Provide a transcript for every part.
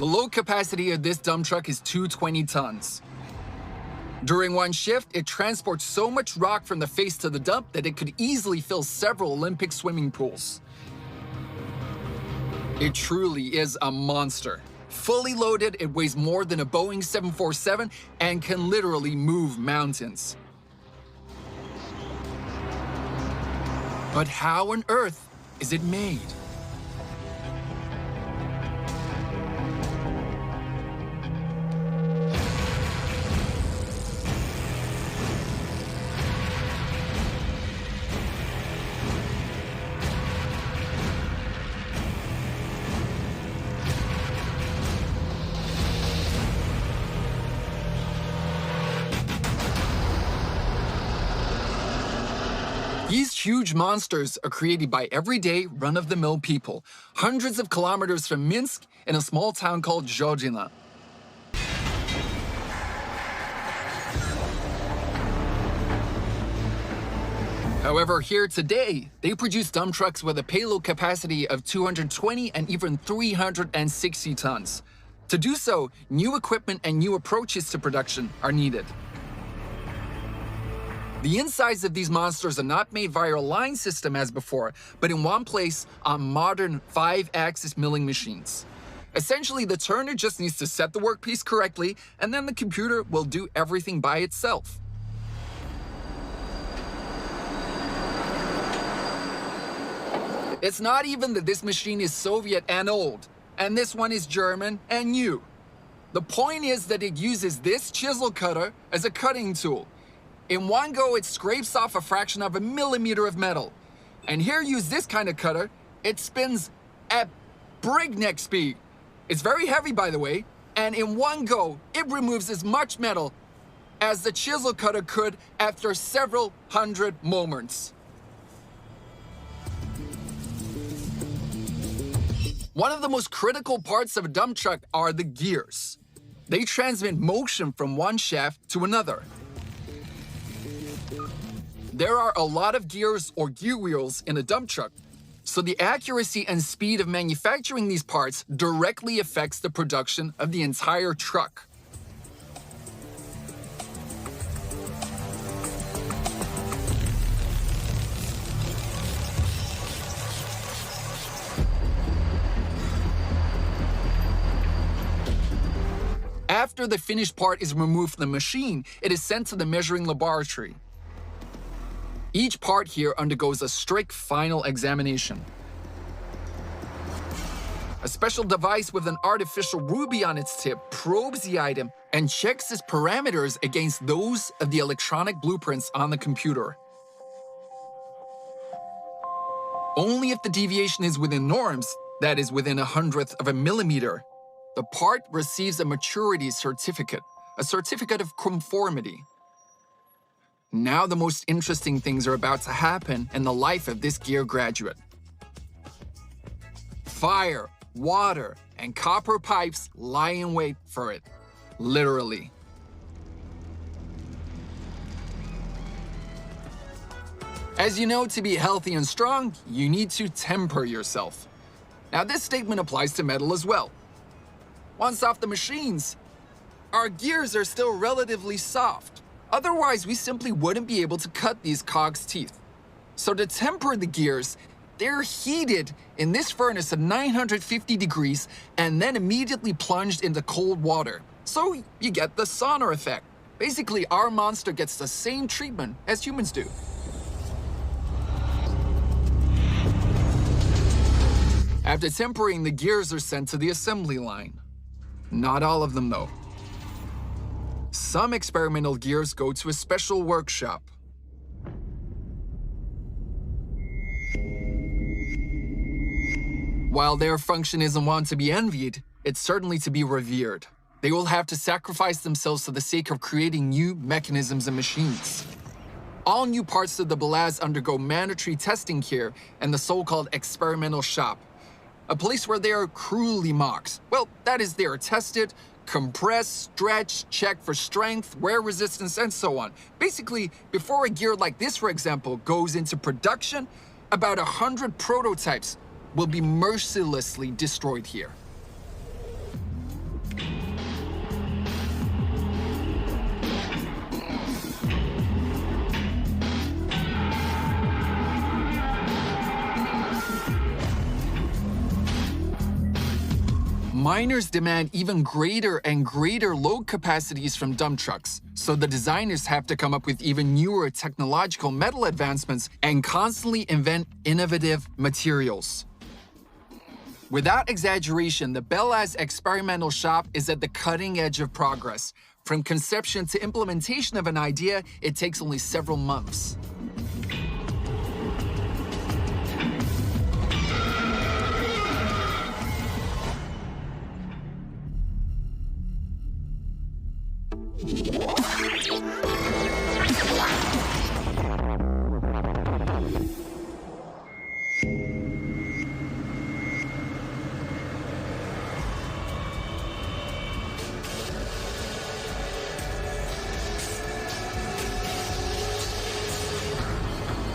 The load capacity of this dump truck is 220 tons. During one shift, it transports so much rock from the face to the dump that it could easily fill several Olympic swimming pools. It truly is a monster. Fully loaded, it weighs more than a Boeing 747 and can literally move mountains. But how on earth is it made? These huge monsters are created by everyday, run-of-the-mill people, hundreds of kilometers from Minsk in a small town called Zhojina. However, here today, they produce dump trucks with a payload capacity of 220 and even 360 tons. To do so, new equipment and new approaches to production are needed. The insides of these monsters are not made via a line system as before, but in one place on modern 5-axis milling machines. Essentially, the turner just needs to set the workpiece correctly, and then the computer will do everything by itself. It's not even that this machine is Soviet and old, and this one is German and new. The point is that it uses this chisel cutter as a cutting tool. In one go, it scrapes off a fraction of a millimeter of metal. And here, use this kind of cutter, it spins at breakneck speed. It's very heavy, by the way, and in one go, it removes as much metal as the chisel cutter could after several hundred moments. One of the most critical parts of a dump truck are the gears. They transmit motion from one shaft to another. There are a lot of gears or gear wheels in a dump truck, so the accuracy and speed of manufacturing these parts directly affects the production of the entire truck. After the finished part is removed from the machine, it is sent to the measuring laboratory. Each part here undergoes a strict final examination. A special device with an artificial ruby on its tip probes the item and checks its parameters against those of the electronic blueprints on the computer. Only if the deviation is within norms, that is within 1/100th of a millimeter, the part receives a maturity certificate, a certificate of conformity. Now the most interesting things are about to happen in the life of this gear graduate. Fire, water, and copper pipes lie in wait for it, literally. As you know, to be healthy and strong, you need to temper yourself. Now this statement applies to metal as well. Once off the machines, our gears are still relatively soft. Otherwise, we simply wouldn't be able to cut these cogs' teeth. So to temper the gears, they're heated in this furnace at 950 degrees and then immediately plunged into cold water. So you get the sauna effect. Basically, our monster gets the same treatment as humans do. After tempering, the gears are sent to the assembly line. Not all of them, though. Some experimental gears go to a special workshop. While their function isn't one to be envied, it's certainly to be revered. They will have to sacrifice themselves for the sake of creating new mechanisms and machines. All new parts of the BelAZ undergo mandatory testing here in the so-called experimental shop, a place where they are cruelly mocked. Well, that is, they are tested, compressed, stretched, checked for strength, wear resistance, and so on. Basically, before a gear like this, for example, goes into production, about 100 prototypes will be mercilessly destroyed here. Miners demand even greater and greater load capacities from dump trucks, so the designers have to come up with even newer technological metal advancements and constantly invent innovative materials. Without exaggeration, the BelAZ experimental shop is at the cutting edge of progress. From conception to implementation of an idea, it takes only several months.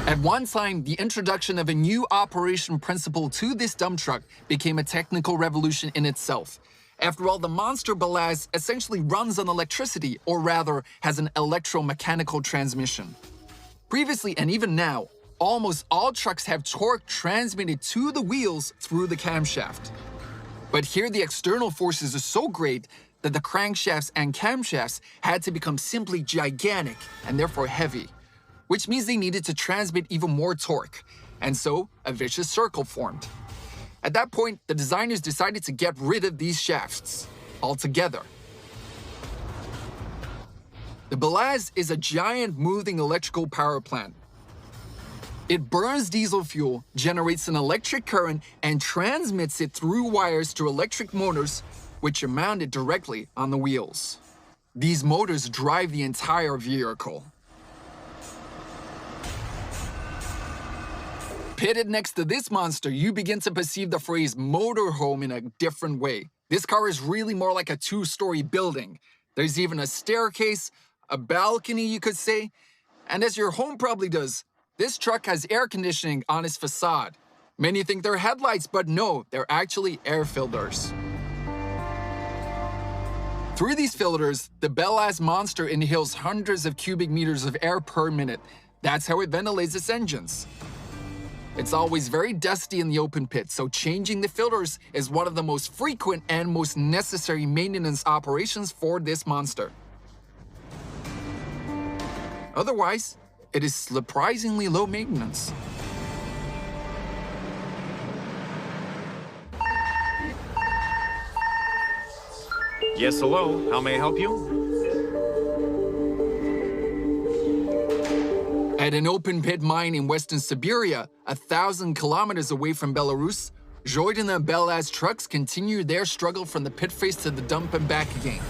At one time, the introduction of a new operation principle to this dump truck became a technical revolution in itself. After all, the monster BelAZ essentially runs on electricity, or rather, has an electromechanical transmission. Previously, and even now, almost all trucks have torque transmitted to the wheels through the camshaft. But here the external forces are so great that the crankshafts and camshafts had to become simply gigantic and therefore heavy, which means they needed to transmit even more torque, and so a vicious circle formed. At that point, the designers decided to get rid of these shafts altogether. The BelAZ is a giant moving electrical power plant. It burns diesel fuel, generates an electric current, and transmits it through wires to electric motors, which are mounted directly on the wheels. These motors drive the entire vehicle. Pitted next to this monster, you begin to perceive the phrase motorhome in a different way. This car is really more like a two-story building. There's even a staircase, a balcony, you could say. And as your home probably does, this truck has air conditioning on its facade. Many think they're headlights, but no, they're actually air filters. Through these filters, the BelAZ monster inhales hundreds of cubic meters of air per minute. That's how it ventilates its engines. It's always very dusty in the open pit, so changing the filters is one of the most frequent and most necessary maintenance operations for this monster. Otherwise, it is surprisingly low maintenance. Yes, hello. How may I help you? At an open pit mine in western Siberia, 1,000 kilometers away from Belarus, Jordan and BelAZ trucks continue their struggle from the pit face to the dump and back again.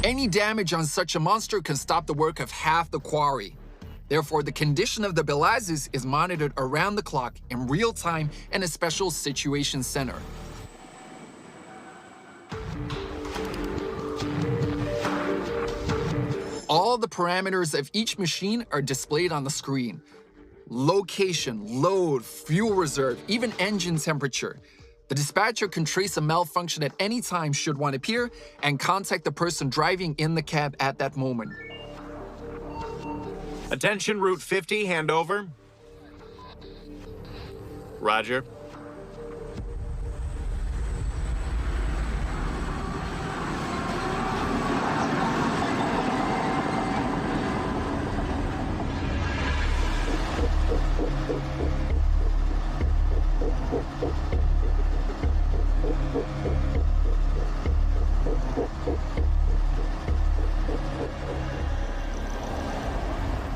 Any damage on such a monster can stop the work of half the quarry. Therefore, the condition of the BelAZs is monitored around the clock in real time in a special situation center. All the parameters of each machine are displayed on the screen. Location, load, fuel reserve, even engine temperature. The dispatcher can trace a malfunction at any time should one appear and contact the person driving in the cab at that moment. Attention, Route 50, handover. Roger.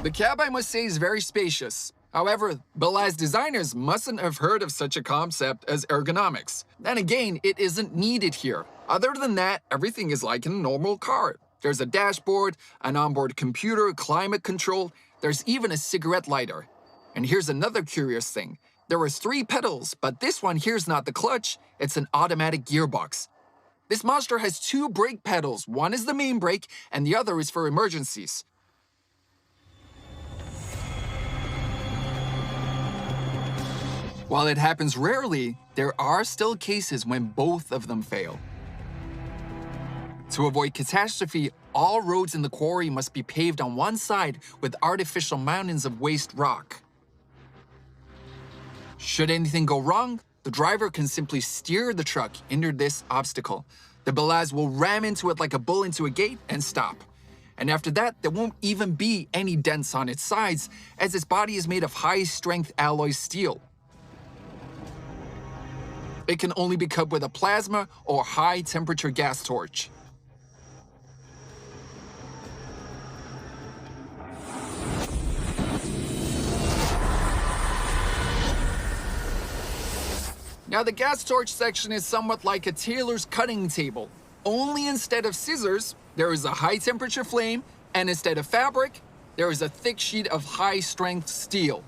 The cab, I must say, is very spacious. However, BelAZ designers mustn't have heard of such a concept as ergonomics. Then again, it isn't needed here. Other than that, everything is like in a normal car. There's a dashboard, an onboard computer, climate control, there's even a cigarette lighter. And here's another curious thing. There are 3 pedals, but this one here's not the clutch, it's an automatic gearbox. This monster has 2 brake pedals, one is the main brake and the other is for emergencies. While it happens rarely, there are still cases when both of them fail. To avoid catastrophe, all roads in the quarry must be paved on one side with artificial mountains of waste rock. Should anything go wrong, the driver can simply steer the truck into this obstacle. The BelAZ will ram into it like a bull into a gate and stop. And after that, there won't even be any dents on its sides, as its body is made of high-strength alloy steel. It can only be cut with a plasma or high-temperature gas torch. Now, the gas torch section is somewhat like a tailor's cutting table. Only instead of scissors, there is a high-temperature flame, and instead of fabric, there is a thick sheet of high-strength steel.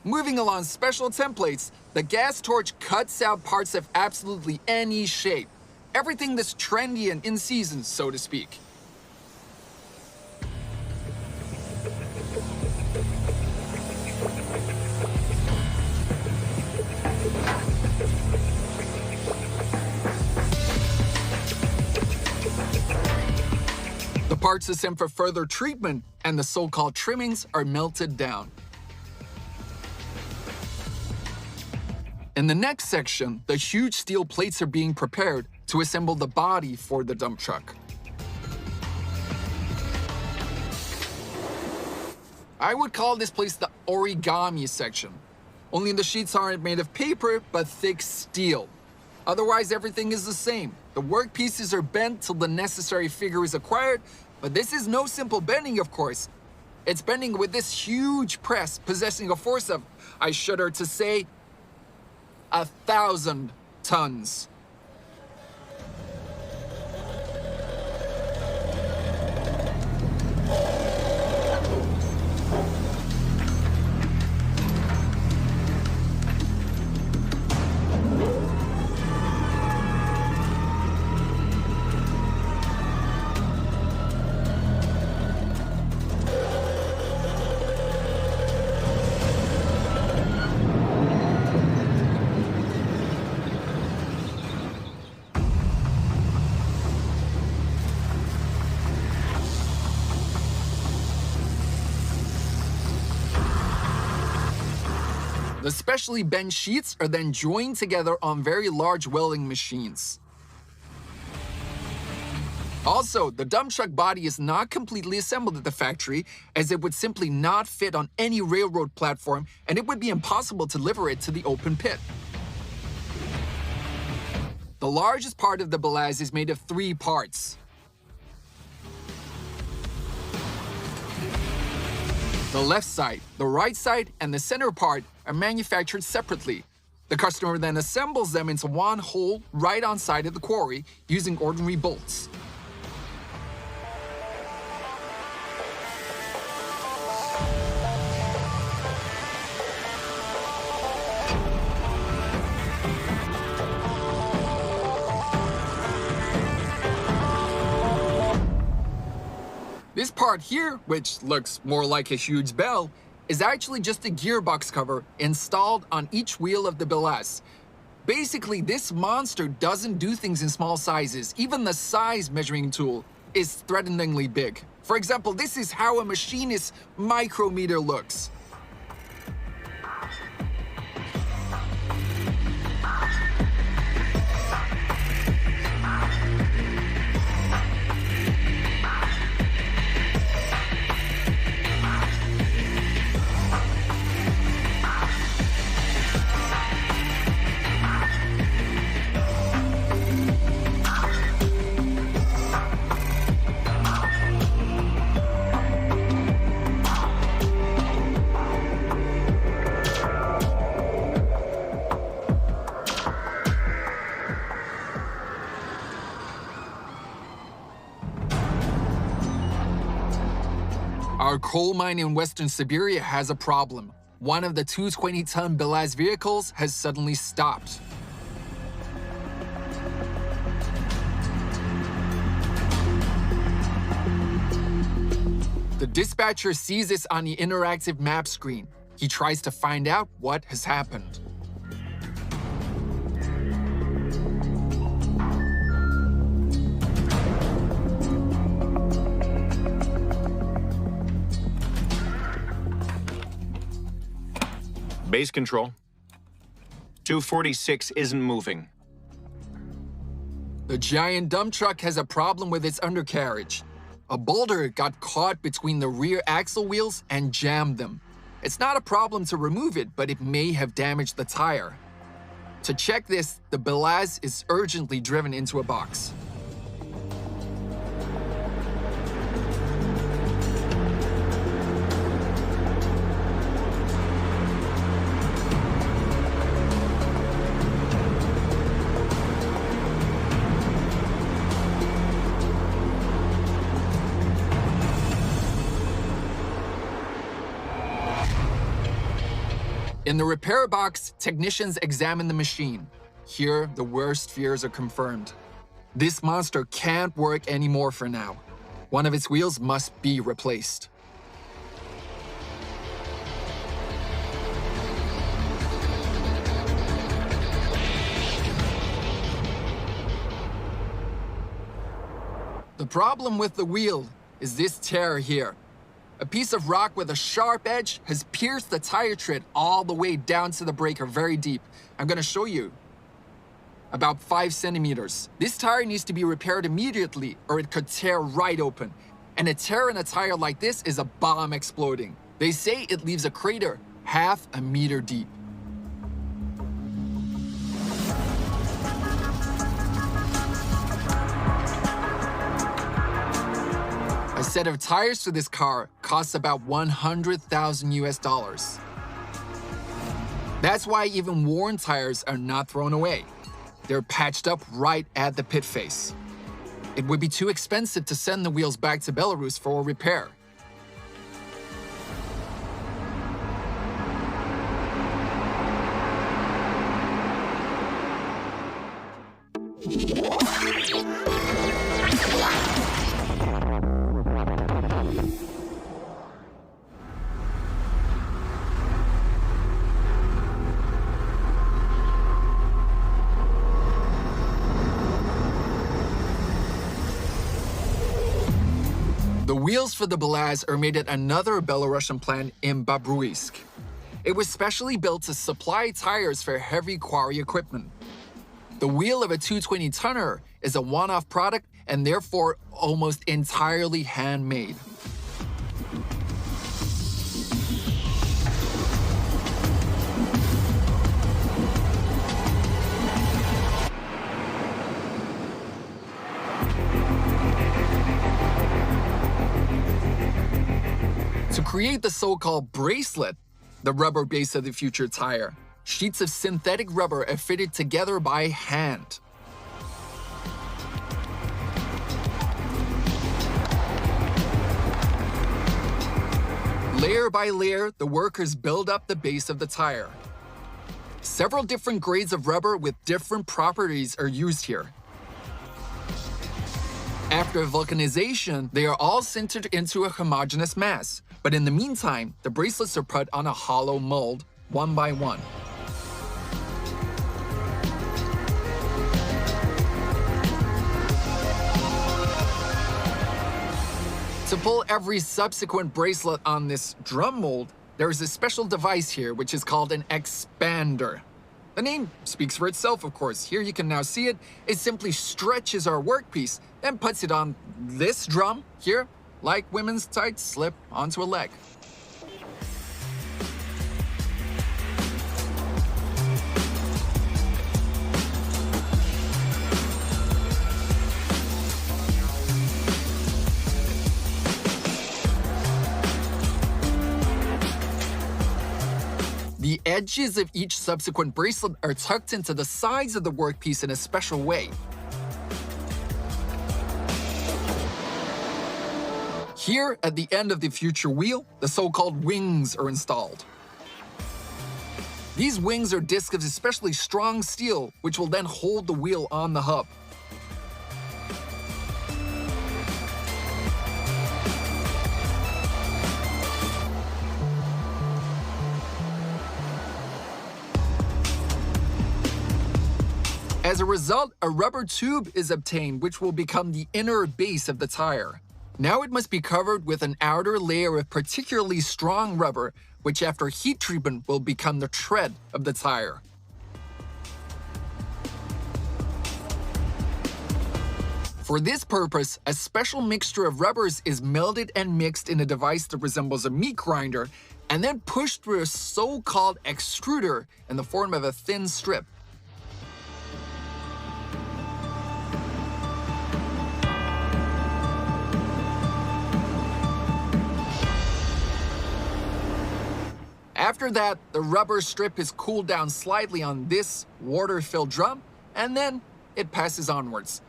Moving along special templates, the gas torch cuts out parts of absolutely any shape. Everything that's trendy and in season, so to speak. The parts are sent for further treatment, and the so-called trimmings are melted down. In the next section, the huge steel plates are being prepared to assemble the body for the dump truck. I would call this place the origami section. Only the sheets aren't made of paper, but thick steel. Otherwise, everything is the same. The work pieces are bent till the necessary figure is acquired, but this is no simple bending, of course. It's bending with this huge press possessing a force of, I shudder to say, 1,000 tons. The specially bent sheets are then joined together on very large welding machines. Also, the dump truck body is not completely assembled at the factory, as it would simply not fit on any railroad platform, and it would be impossible to deliver it to the open pit. The largest part of the BelAZ is made of 3 parts. The left side, the right side, and the center part are manufactured separately. The customer then assembles them into one whole right on side of the quarry using ordinary bolts. This part here, which looks more like a huge bell, is actually just a gearbox cover installed on each wheel of the BelAZ. Basically, this monster doesn't do things in small sizes. Even the size measuring tool is threateningly big. For example, this is how a machinist's micrometer looks. Our coal mine in Western Siberia has a problem. One of the 220-ton BelAZ vehicles has suddenly stopped. The dispatcher sees this on the interactive map screen. He tries to find out what has happened. Base control. 246 isn't moving. The giant dump truck has a problem with its undercarriage. A boulder got caught between the rear axle wheels and jammed them. It's not a problem to remove it, but it may have damaged the tire. To check this, the BelAZ is urgently driven into a box. In the repair box, technicians examine the machine. Here, the worst fears are confirmed. This monster can't work anymore for now. One of its wheels must be replaced. The problem with the wheel is this tear here. A piece of rock with a sharp edge has pierced the tire tread all the way down to the breaker very deep. I'm gonna show you. About 5 centimeters. This tire needs to be repaired immediately or it could tear right open. And a tear in a tire like this is a bomb exploding. They say it leaves a crater half a meter deep. A set of tires for this car costs about 100,000 US dollars. That's why even worn tires are not thrown away. They're patched up right at the pit face. It would be too expensive to send the wheels back to Belarus for repair. The wheels for the BelAZ are made at another Belarusian plant in Babruisk. It was specially built to supply tires for heavy quarry equipment. The wheel of a 220-tonner is a one-off product and therefore almost entirely handmade. To create the so-called bracelet, the rubber base of the future tire, sheets of synthetic rubber are fitted together by hand. Layer by layer, the workers build up the base of the tire. Several different grades of rubber with different properties are used here. After vulcanization, they are all sintered into a homogeneous mass. But in the meantime, the bracelets are put on a hollow mold, one by one. To pull every subsequent bracelet on this drum mold, there is a special device here which is called an expander. The name speaks for itself, of course. Here you can now see it. It simply stretches our workpiece and puts it on this drum here, like women's tights slip onto a leg. The edges of each subsequent bracelet are tucked into the sides of the workpiece in a special way. Here, at the end of the future wheel, the so-called wings are installed. These wings are discs of especially strong steel, which will then hold the wheel on the hub. As a result, a rubber tube is obtained which will become the inner base of the tire. Now it must be covered with an outer layer of particularly strong rubber, which after heat treatment will become the tread of the tire. For this purpose, a special mixture of rubbers is melted and mixed in a device that resembles a meat grinder and then pushed through a so-called extruder in the form of a thin strip. After that, the rubber strip is cooled down slightly on this water-filled drum, and then it passes onwards.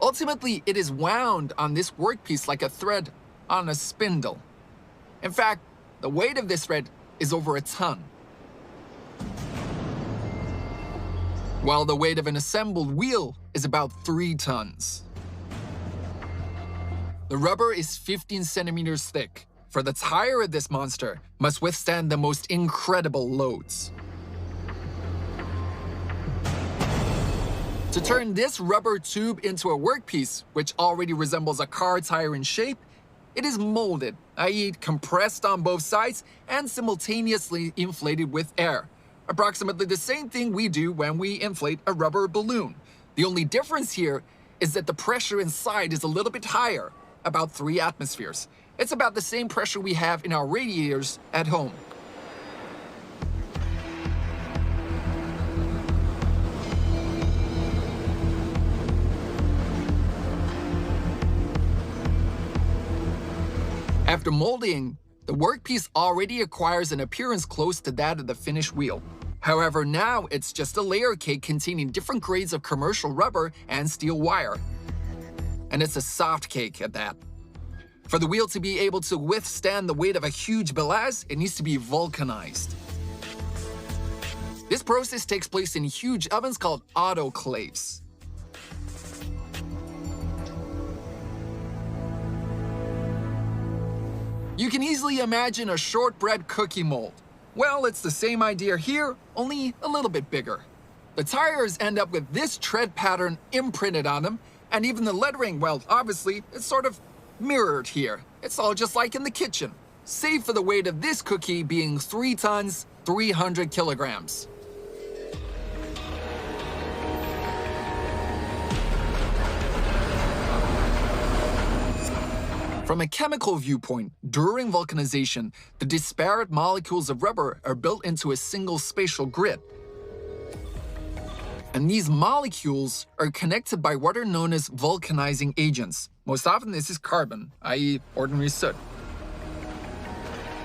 Ultimately, it is wound on this workpiece like a thread on a spindle. In fact, the weight of this thread is over a ton, while the weight of an assembled wheel is about 3 tons. The rubber is 15 centimeters thick, for the tire of this monster must withstand the most incredible loads. To turn this rubber tube into a workpiece, which already resembles a car tire in shape, it is molded, i.e. compressed on both sides and simultaneously inflated with air. Approximately the same thing we do when we inflate a rubber balloon. The only difference here is that the pressure inside is a little bit higher, about 3 atmospheres. It's about the same pressure we have in our radiators at home. After molding, the workpiece already acquires an appearance close to that of the finished wheel. However, now it's just a layer cake containing different grades of commercial rubber and steel wire. And it's a soft cake at that. For the wheel to be able to withstand the weight of a huge BelAZ, it needs to be vulcanized. This process takes place in huge ovens called autoclaves. You can easily imagine a shortbread cookie mold. Well, it's the same idea here, only a little bit bigger. The tires end up with this tread pattern imprinted on them, and even the lettering, well, obviously, it's sort of mirrored here. It's all just like in the kitchen, save for the weight of this cookie being 3 tons, 300 kilograms. From a chemical viewpoint, during vulcanization, the disparate molecules of rubber are built into a single spatial grid. And these molecules are connected by what are known as vulcanizing agents. Most often this is carbon, i.e. ordinary soot.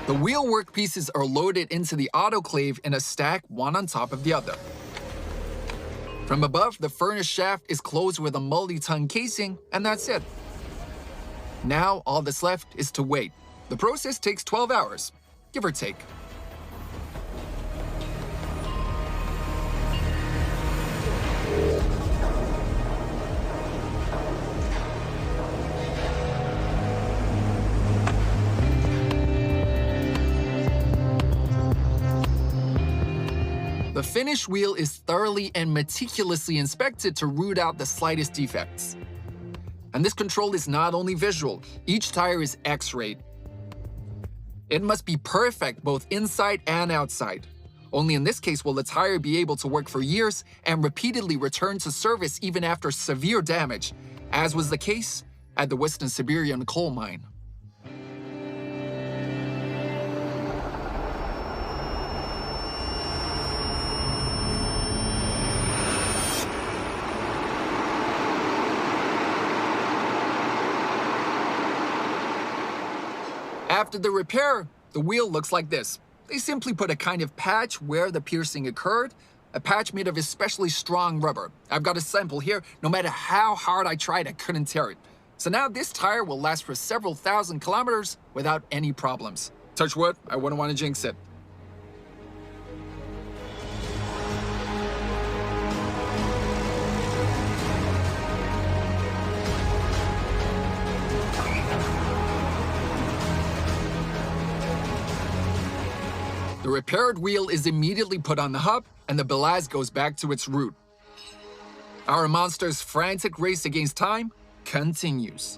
The wheel workpieces are loaded into the autoclave in a stack, one on top of the other. From above, the furnace shaft is closed with a multi-ton casing, and that's it. Now, all that's left is to wait. The process takes 12 hours, give or take. The finished wheel is thoroughly and meticulously inspected to root out the slightest defects. And this control is not only visual, each tire is X-rayed. It must be perfect both inside and outside. Only in this case will the tire be able to work for years and repeatedly return to service even after severe damage, as was the case at the Western Siberian coal mine. After the repair, the wheel looks like this. They simply put a kind of patch where the piercing occurred, a patch made of especially strong rubber. I've got a sample here. No matter how hard I tried, I couldn't tear it. So now this tire will last for several thousand kilometers without any problems. Touch wood, I wouldn't want to jinx it. The repaired wheel is immediately put on the hub, and the BelAZ goes back to its route. Our monster's frantic race against time continues.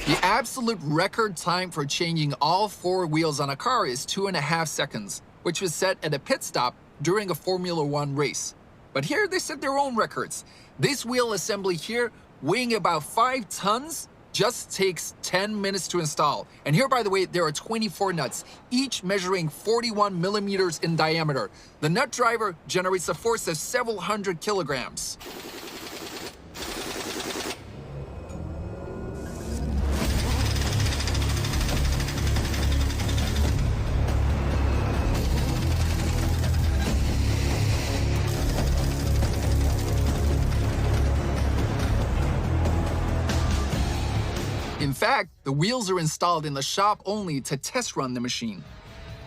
The absolute record time for changing all 4 wheels on a car is 2.5 seconds, which was set at a pit stop during a Formula One race. But here they set their own records. This wheel assembly here, weighing about 5 tons, just takes 10 minutes to install. And here, by the way, there are 24 nuts, each measuring 41 millimeters in diameter. The nut driver generates a force of several hundred kilograms. In fact, the wheels are installed in the shop only to test run the machine,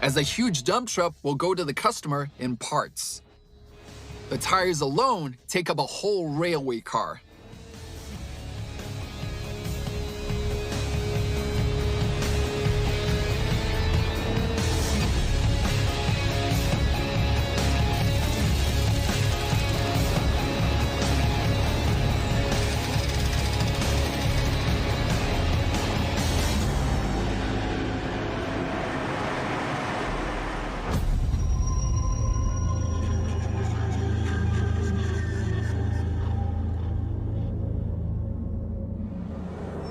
as a huge dump truck will go to the customer in parts. The tires alone take up a whole railway car.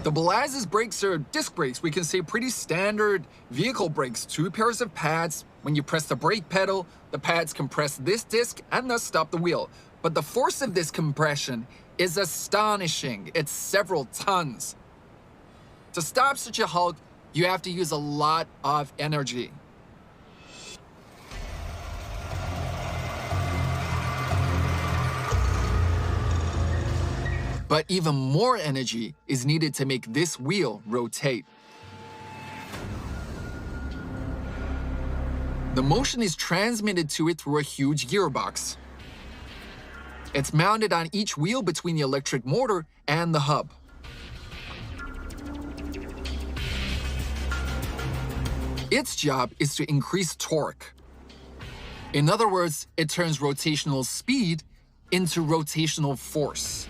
The BelAZ's brakes are disc brakes. We can say pretty standard vehicle brakes. 2 pairs of pads. When you press the brake pedal, the pads compress this disc and thus stop the wheel. But the force of this compression is astonishing. It's several tons. To stop such a hulk, you have to use a lot of energy. But even more energy is needed to make this wheel rotate. The motion is transmitted to it through a huge gearbox. It's mounted on each wheel between the electric motor and the hub. Its job is to increase torque. In other words, it turns rotational speed into rotational force.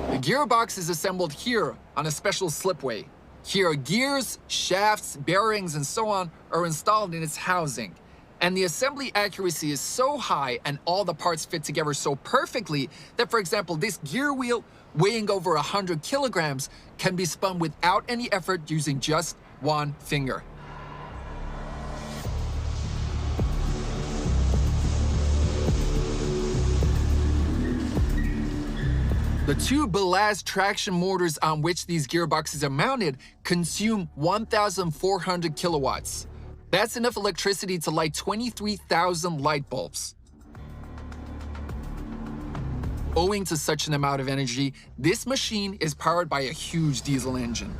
The gearbox is assembled here on a special slipway. Here, gears, shafts, bearings, and so on are installed in its housing. And the assembly accuracy is so high and all the parts fit together so perfectly that, for example, this gear wheel, weighing over 100 kilograms, can be spun without any effort using just one finger. The 2 BelAZ traction motors on which these gearboxes are mounted consume 1,400 kilowatts. That's enough electricity to light 23,000 light bulbs. Owing to such an amount of energy, this machine is powered by a huge diesel engine.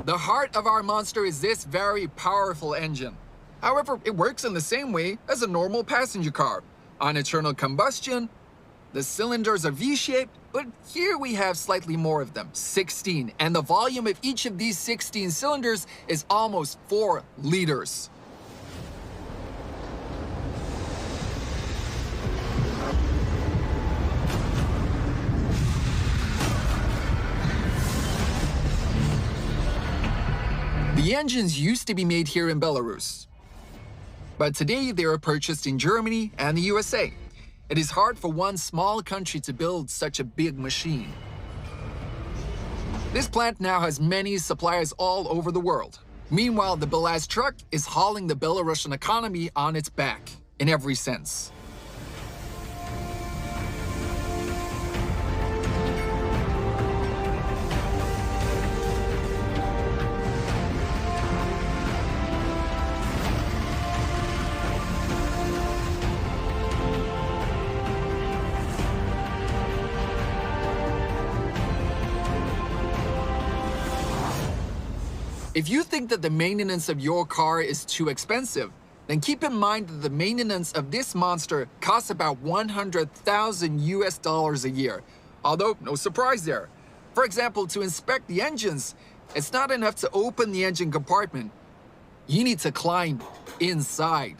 The heart of our monster is this very powerful engine. However, it works in the same way as a normal passenger car. On internal combustion, the cylinders are V-shaped, but here we have slightly more of them, 16, and the volume of each of these 16 cylinders is almost 4 liters. The engines used to be made here in Belarus, but today they are purchased in Germany and the USA. It is hard for one small country to build such a big machine. This plant now has many suppliers all over the world. Meanwhile, the BelAZ truck is hauling the Belarusian economy on its back, in every sense. If you think that the maintenance of your car is too expensive, then keep in mind that the maintenance of this monster costs about 100,000 US dollars a year. Although, no surprise there. For example, to inspect the engines, it's not enough to open the engine compartment. You need to climb inside.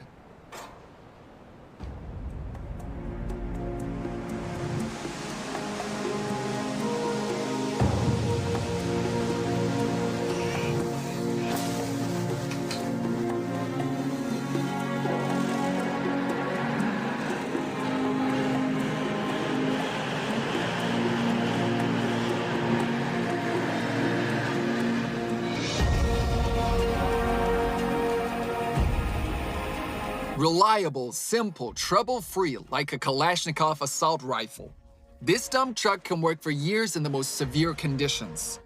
Reliable, simple, trouble-free, like a Kalashnikov assault rifle. This dump truck can work for years in the most severe conditions.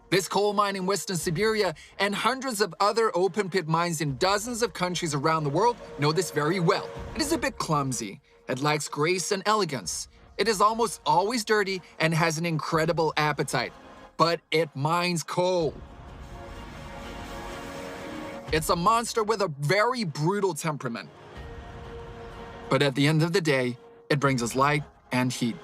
This coal mine in Western Siberia and hundreds of other open-pit mines in dozens of countries around the world know this very well. It is a bit clumsy. It lacks grace and elegance. It is almost always dirty and has an incredible appetite. But it mines coal. It's a monster with a very brutal temperament. But at the end of the day, it brings us light and heat.